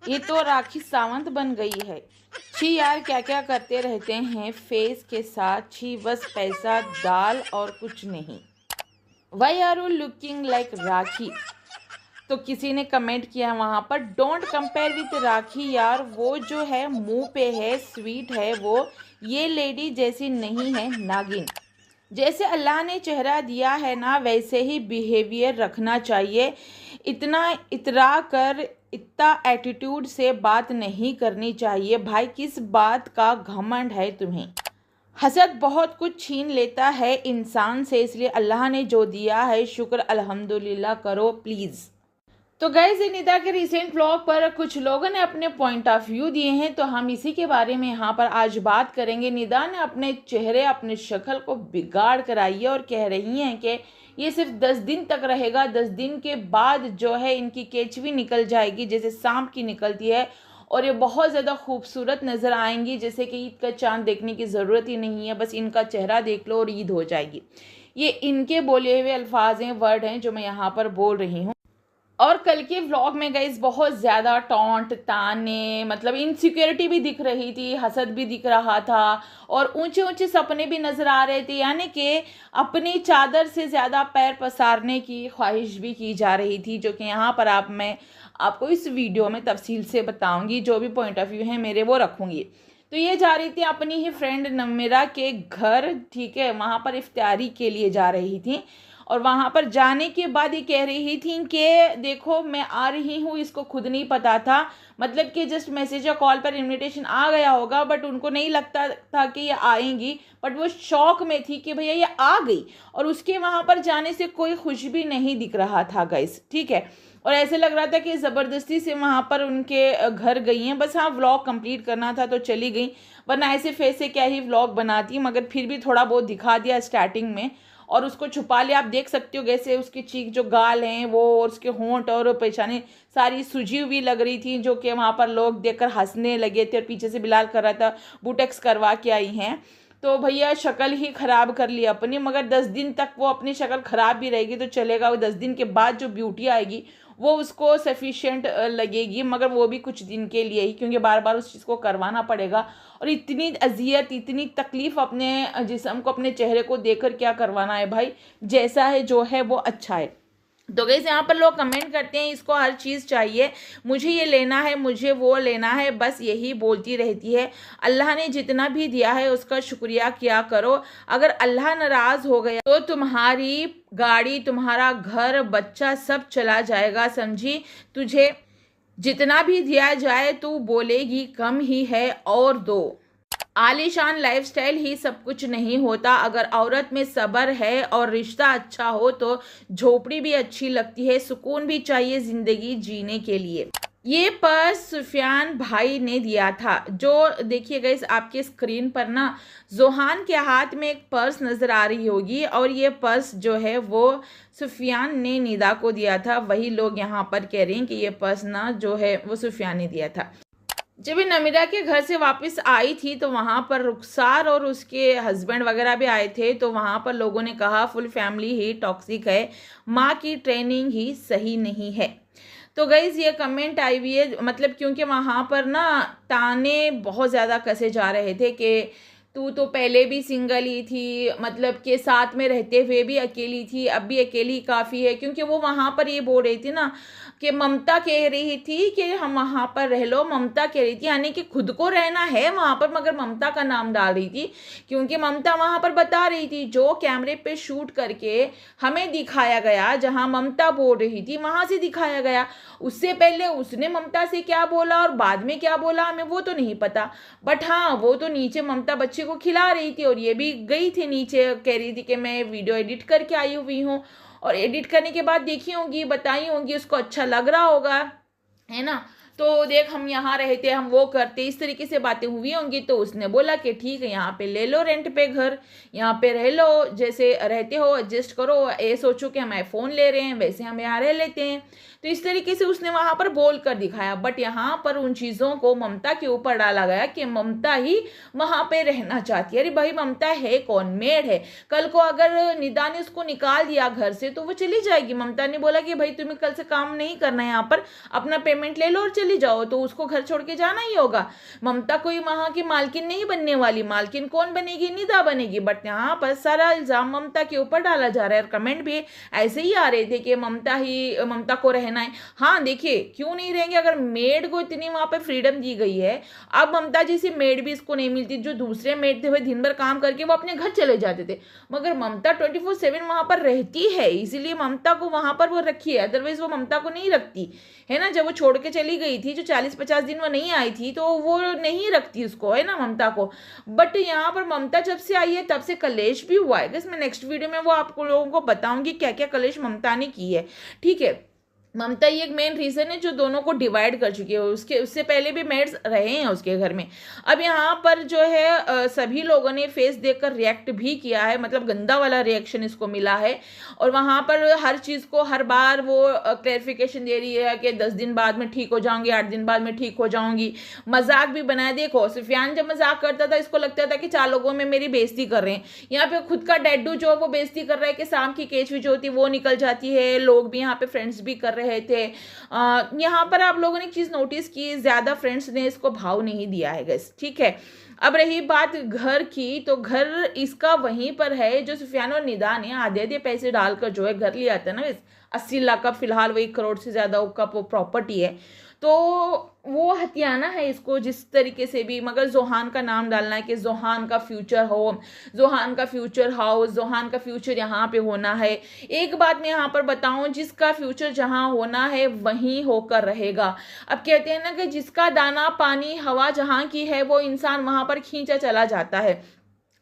ये तो राखी सावंत बन गई है। छी यार, क्या क्या करते रहते हैं फेस के साथ। छी, बस पैसा दाल और कुछ नहीं। Why are you looking like Rakhi. तो किसी ने कमेंट किया वहां पर, डोंट कंपेयर विथ राखी यार, वो जो है मुंह पे है, स्वीट है वो, ये लेडी जैसी नहीं है, नागिन। जैसे अल्लाह ने चेहरा दिया है ना, वैसे ही बिहेवियर रखना चाहिए। इतना इतरा कर, इतना एटीट्यूड से बात नहीं करनी चाहिए भाई। किस बात का घमंड है तुम्हें। हसद बहुत कुछ छीन लेता है इंसान से, इसलिए अल्लाह ने जो दिया है शुक्र अल्हम्दुलिल्लाह करो प्लीज़। तो गाइज, निदा के रिसेंट व्लॉग पर कुछ लोगों ने अपने पॉइंट ऑफ व्यू दिए हैं, तो हम इसी के बारे में यहाँ पर आज बात करेंगे। निदा ने अपने चेहरे, अपने शक्ल को बिगाड़ कर आई है और कह रही हैं कि ये सिर्फ 10 दिन तक रहेगा, 10 दिन के बाद जो है इनकी केचवी निकल जाएगी जैसे सांप की निकलती है, और ये बहुत ज़्यादा खूबसूरत नज़र आएंगी, जैसे कि ईद का चांद देखने की ज़रूरत ही नहीं है, बस इनका चेहरा देख लो और ईद हो जाएगी। ये इनके बोले हुए अल्फाज हैं, वर्ड हैं जो मैं यहाँ पर बोल रही हूँ। और कल के व्लॉग में गाइस बहुत ज़्यादा टॉन्ट, ताने, मतलब इनसिक्योरिटी भी दिख रही थी, हसद भी दिख रहा था, और ऊंचे ऊंचे सपने भी नज़र आ रहे थे, यानी कि अपनी चादर से ज़्यादा पैर पसारने की ख्वाहिश भी की जा रही थी, जो कि यहाँ पर मैं आपको इस वीडियो में तफसील से बताऊंगी। जो भी पॉइंट ऑफ व्यू है मेरे वो रखूँगी। तो ये जा रही थी अपनी ही फ्रेंड नमीरा के घर, ठीक है, वहाँ पर इफ्तारी के लिए जा रही थी, और वहाँ पर जाने के बाद ये कह रही थी कि देखो मैं आ रही हूँ, इसको खुद नहीं पता था, मतलब कि जस्ट मैसेज या कॉल पर इनविटेशन आ गया होगा, बट उनको नहीं लगता था कि ये आएंगी, बट वो शौक में थी कि भैया ये आ गई, और उसके वहाँ पर जाने से कोई खुश भी नहीं दिख रहा था गाइस, ठीक है। और ऐसे लग रहा था कि ज़बरदस्ती से वहाँ पर उनके घर गई हैं, बस हाँ व्लॉग कंप्लीट करना था तो चली गई, वरना ऐसे फेस से क्या ही व्लॉग बनाती, मगर फिर भी थोड़ा बहुत दिखा दिया स्टार्टिंग में, और उसको छुपा लिया। आप देख सकते हो कैसे उसकी चीख, जो गाल हैं वो, और उसके होंठ और पेशानी सारी सूजी हुई लग रही थी, जो कि वहाँ पर लोग देखकर हंसने लगे थे, और पीछे से बिलाल कर रहा था बुटेक्स करवा के आई हैं। तो भैया शक्ल ही ख़राब कर ली अपनी, मगर 10 दिन तक वो अपनी शक्ल ख़राब भी रहेगी तो चलेगा, वो 10 दिन के बाद जो ब्यूटी आएगी वो उसको सफिशिएंट लगेगी, मगर वो भी कुछ दिन के लिए ही, क्योंकि बार बार उस चीज़ को करवाना पड़ेगा, और इतनी अजियत, इतनी तकलीफ़ अपने जिस्म को, अपने चेहरे को देखकर क्या करवाना है भाई। जैसा है जो है वो अच्छा है। तो गाइस, यहाँ पर लोग कमेंट करते हैं इसको हर चीज़ चाहिए, मुझे ये लेना है, मुझे वो लेना है, बस यही बोलती रहती है। अल्लाह ने जितना भी दिया है उसका शुक्रिया किया करो। अगर अल्लाह नाराज़ हो गया तो तुम्हारी गाड़ी, तुम्हारा घर, बच्चा सब चला जाएगा, समझी। तुझे जितना भी दिया जाए तू बोलेगी कम ही है, और दो। आलीशान लाइफस्टाइल ही सब कुछ नहीं होता। अगर औरत में सब्र है और रिश्ता अच्छा हो तो झोपड़ी भी अच्छी लगती है, सुकून भी चाहिए जिंदगी जीने के लिए। ये पर्स सुफियान भाई ने दिया था, जो देखिए गाइस आपके स्क्रीन पर ना, जोहान के हाथ में एक पर्स नज़र आ रही होगी, और ये पर्स जो है वो सुफियान ने निदा को दिया था। वही लोग यहाँ पर कह रहे हैं कि ये पर्स ना जो है वो सुफियान ने दिया था। जब ये नमीरा के घर से वापस आई थी तो वहाँ पर रुखसार और उसके हस्बैंड वगैरह भी आए थे, तो वहाँ पर लोगों ने कहा फुल फैमिली ही टॉक्सिक है, माँ की ट्रेनिंग ही सही नहीं है। तो गाइज ये कमेंट आई हुई है, मतलब क्योंकि वहाँ पर ना ताने बहुत ज़्यादा कसे जा रहे थे कि तू तो पहले भी सिंगल ही थी, मतलब के साथ में रहते हुए भी अकेली थी, अब भी अकेली काफ़ी है, क्योंकि वो वहाँ पर ये बोल रही थी ना कि ममता कह रही थी कि हम वहाँ पर रह लो, ममता कह रही थी, यानी कि खुद को रहना है वहाँ पर, मगर ममता का नाम डाल रही थी, क्योंकि ममता वहाँ पर बता रही थी जो कैमरे पे शूट करके हमें दिखाया गया, जहाँ ममता बोल रही थी वहाँ से दिखाया गया। उससे पहले उसने ममता से क्या बोला और बाद में क्या बोला हमें वो तो नहीं पता, बट हाँ वो तो नीचे ममता बच्चे को खिला रही थी, और ये भी गई थी नीचे, कह रही थी कि मैं वीडियो एडिट करके आई हुई हूँ, और एडिट करने के बाद देखी होंगी, बताई होंगी, उसको अच्छा लग रहा होगा, है ना। तो देख हम यहाँ रहते, हम वो करते, इस तरीके से बातें हुई होंगी, तो उसने बोला कि ठीक है यहाँ पे ले लो रेंट पे घर, यहाँ पे रह लो, जैसे रहते हो एडजस्ट करो, ये सोचो कि हम आईफोन ले रहे हैं वैसे हम यहाँ रह लेते हैं। तो इस तरीके से उसने वहां पर बोल कर दिखाया। बट यहाँ पर उन चीजों को ममता के ऊपर डाला गया कि ममता ही वहां पे रहना चाहती है। अरे भाई, ममता है कौन? मेड है। कल को अगर निदा ने उसको निकाल दिया घर से तो वो चली जाएगी। ममता ने बोला कि भाई तुम्हें कल से काम नहीं करना है, यहाँ पर अपना पेमेंट ले लो और चली जाओ, तो उसको घर छोड़ के जाना ही होगा। ममता कोई वहां की मालकिन नहीं बनने वाली। मालकिन कौन बनेगी? निदा बनेगी। बट यहाँ पर सारा इल्जाम ममता के ऊपर डाला जा रहा है। और कमेंट भी ऐसे ही आ रहे थे कि ममता को रहना है। हाँ देखिए, क्यों नहीं रहेंगे? अगर मेड को इतनी वहां पर फ्रीडम दी गई है, अब ममता जैसी मेड भी इसको नहीं मिलती। जो दूसरे मेड थे वह दिन भर काम करके वो अपने घर चले जाते थे, मगर ममता 24/7 वहां पर रहती है, इसीलिए ममता को वहां पर वो रखी है। अदरवाइज वो ममता को नहीं रखती है ना। जब वो छोड़ के चली गई थी, जो 40-50 दिन वो नहीं आई थी, तो वो नहीं रखती उसको, है ना, ममता को। बट यहाँ पर ममता जब से आई है तब से कलेश भी हुआ है। मैं नेक्स्ट वीडियो में वो आपको लोगों को बताऊंगी क्या क्या कलेश ममता ने की है। ठीक है, ममता ये एक मेन रीजन है जो दोनों को डिवाइड कर चुकी है। उससे पहले भी मेड्स रहे हैं उसके घर में। अब यहाँ पर जो है सभी लोगों ने फेस देखकर रिएक्ट भी किया है, मतलब गंदा वाला रिएक्शन इसको मिला है। और वहां पर हर चीज को हर बार वो क्लैरिफिकेशन दे रही है कि 10 दिन बाद में ठीक हो जाऊंगी, 8 दिन बाद में ठीक हो जाऊंगी। मजाक भी बनाया। देखो, सुफियान जब मजाक करता था इसको लगता था कि 4 लोगों में मेरी बेइज्जती कर रहे हैं। यहाँ पे खुद का डैडू जो वो बेइज्जती कर रहा है कि सांप की केचवी जो होती है वो निकल जाती है। लोग भी यहाँ पे फ्रेंड्स भी कर रहे थे। यहाँ पर आप लोगों ने एक चीज नोटिस की, ज्यादा फ्रेंड्स ने इसको भाव नहीं दिया है गाइस। ठीक है, अब रही बात घर की, तो घर इसका वहीं पर है जो सुफियान और निदा ने आधे आधे पैसे डालकर जो है घर लिया था ना, 80 लाख का, फिलहाल वही 1 करोड़ से ज्यादा का प्रॉपर्टी है। तो वो हथियाना है इसको जिस तरीके से भी, मगर जोहान का नाम डालना है कि जोहान का फ्यूचर होम, जोहान का फ्यूचर हाउस, जोहान का फ्यूचर यहाँ पे होना है। एक बात मैं यहाँ पर बताऊं, जिसका फ्यूचर जहाँ होना है वहीं होकर रहेगा। अब कहते हैं ना कि जिसका दाना पानी हवा जहाँ की है वो इंसान वहां पर खींचा चला जाता है।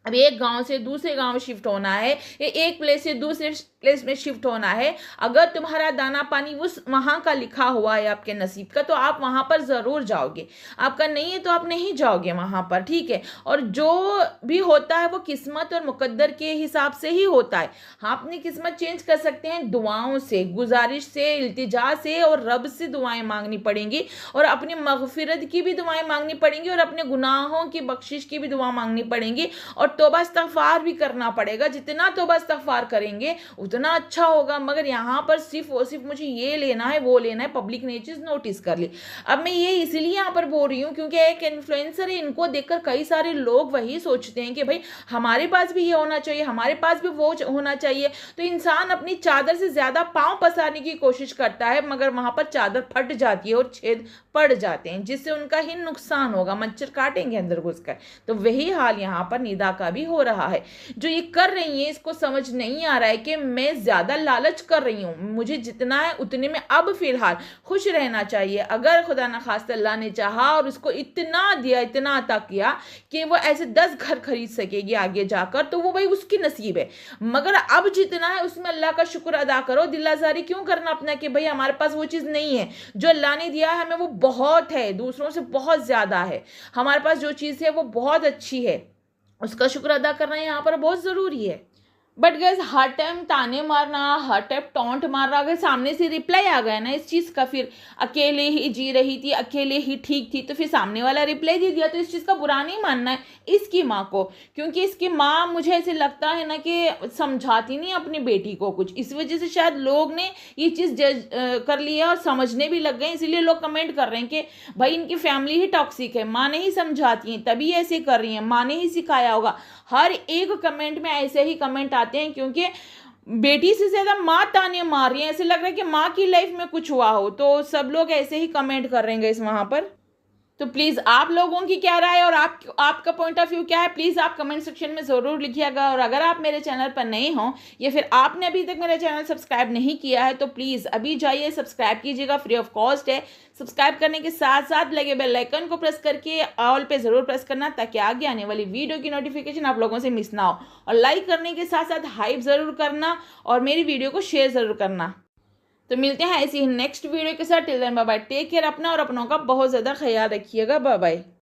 अब एक गांव से दूसरे गांव शिफ्ट होना है, एक प्लेस से दूसरे प्लेस में शिफ्ट होना है। अगर तुम्हारा दाना पानी उस वहां का लिखा हुआ है आपके नसीब का, तो आप वहां पर जरूर जाओगे। आपका नहीं है तो आप नहीं जाओगे वहां पर। ठीक है, और जो भी होता है वो किस्मत और मुकद्दर के हिसाब से ही होता है। हाँ, अपनी किस्मत चेंज कर सकते हैं दुआओं से, गुजारिश से, इल्तिजा से, और रब से दुआएं मांगनी पड़ेंगी, और अपनी मगफिरत की भी दुआएं मांगनी पड़ेंगी, और अपने गुनाहों की बख्शिश की भी दुआ मांगनी पड़ेंगी, और तौबा इस्तगफार भी करना पड़ेगा। जितना तौबा इस्तगफार करेंगे उतना अच्छा होगा। मगर यहाँ पर सिर्फ और सिर्फ मुझे ये लेना है वो लेना है, पब्लिक ने ये चीज नोटिस कर ली। अब मैं ये इसलिए यहाँ पर बोल रही हूँ क्योंकि एक इन्फ्लुएंसर है, इनको देखकर कई सारे लोग वही सोचते हैं कि भाई हमारे पास भी ये होना चाहिए, हमारे पास भी वो होना चाहिए। तो इंसान अपनी चादर से ज्यादा पांव पसारने की कोशिश करता है, मगर वहां पर चादर फट जाती है और छेद पड़ जाते हैं, जिससे उनका ही नुकसान होगा, मच्छर काटेंगे अंदर घुसकर। तो वही हाल यहाँ पर निदा का भी हो रहा है। जो ये कर रही है इसको समझ नहीं आ रहा है कि मैं ज्यादा लालच कर रही हूँ, मुझे जितना है उतने में अब फिलहाल खुश रहना चाहिए। अगर खुदा न खास्ता अल्लाह ने चाहा और उसको इतना दिया, इतना अता किया कि वो ऐसे 10 घर खरीद सकेगी आगे जाकर, तो वो भाई उसकी नसीब है। मगर अब जितना है उसमें अल्लाह का शुक्र अदा करो। दिलाजारी क्यों करना अपना कि भाई हमारे पास वो चीज नहीं है। जो अल्लाह ने दिया है हमें वो बहुत है, दूसरों से बहुत ज्यादा है। हमारे पास जो चीज है वो बहुत अच्छी है, उसका शुक्र अदा करना यहाँ पर बहुत जरूरी है। बट गैस, हर टाइम ताने मारना, हर टाइम टॉन्ट मारना, अगर सामने से रिप्लाई आ गया ना इस चीज़ का, फिर अकेले ही जी रही थी, अकेले ही ठीक थी, तो फिर सामने वाला रिप्लाई दे दिया, तो इस चीज़ का बुरा नहीं मानना है इसकी माँ को। क्योंकि इसकी माँ, मुझे ऐसे लगता है ना कि समझाती नहीं अपनी बेटी को कुछ, इस वजह से शायद लोग ने ये चीज़ जज कर लिया और समझने भी लग गए। इसीलिए लोग कमेंट कर रहे हैं कि भाई इनकी फैमिली ही टॉक्सिक है, माँ नहीं समझाती है तभी ऐसे कर रही है, माँ ने ही सिखाया होगा। हर एक कमेंट में ऐसे ही कमेंट आते हैं, क्योंकि बेटी से ज्यादा माँ ताने मार रही है। ऐसे लग रहा है कि माँ की लाइफ में कुछ हुआ हो, तो सब लोग ऐसे ही कमेंट कर रहे हैं इस वहां पर। तो प्लीज़ आप लोगों की क्या राय और आपका पॉइंट ऑफ व्यू क्या है, प्लीज़ आप कमेंट सेक्शन में ज़रूर लिखिएगा। और अगर आप मेरे चैनल पर नए हों या फिर आपने अभी तक मेरा चैनल सब्सक्राइब नहीं किया है, तो प्लीज़ अभी जाइए सब्सक्राइब कीजिएगा, फ्री ऑफ कॉस्ट है। सब्सक्राइब करने के साथ साथ लगे बेल आइकन को प्रेस करके ऑल पे ज़रूर प्रेस करना, ताकि आगे आने वाली वीडियो की नोटिफिकेशन आप लोगों से मिस ना हो। और लाइक करने के साथ साथ हाइप ज़रूर करना और मेरी वीडियो को शेयर ज़रूर करना। तो मिलते हैं ऐसी ही नेक्स्ट वीडियो के साथ। Till then bye bye, take care, अपना और अपनों का बहुत ज़्यादा ख्याल रखिएगा। Bye bye.